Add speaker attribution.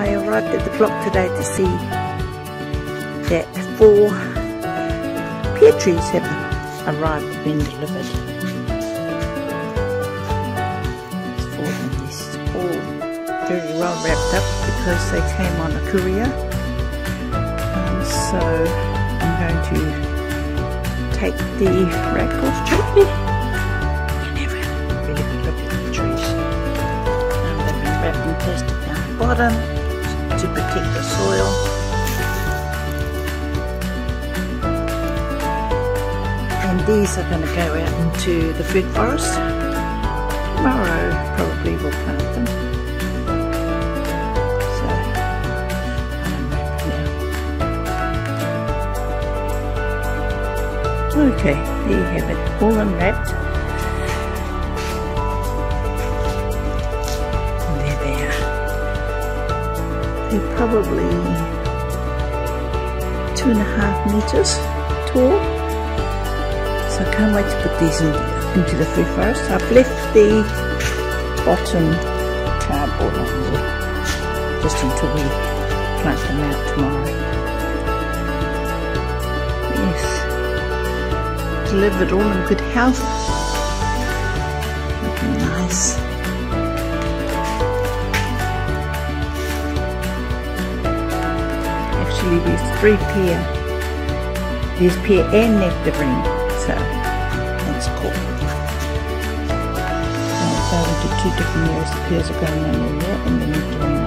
Speaker 1: I arrived at the block today to see that 4 pear trees have arrived and been delivered. It's 4 of them. This is all very well wrapped up because they came on a courier. So I'm going to take the rack off shortly. You can have a really good look at the trees. They've been wrapped in plastic down the bottom to protect the soil. And these are going to go out into the food forest. Tomorrow probably we'll plant them. So I'm wrapped now. Okay, there you have it, all unwrapped. And there they are. They're probably 2.5 meters tall. So I can't wait to put these into the food forest. I've left the bottom cardboard on there just until we plant them out tomorrow. Yes. Delivered all in good health. Looking nice. Actually there's 3 pear. There's pear and nectarine, so that's cool. So I'll go into 2 different areas. The pears are going on there and the nectarine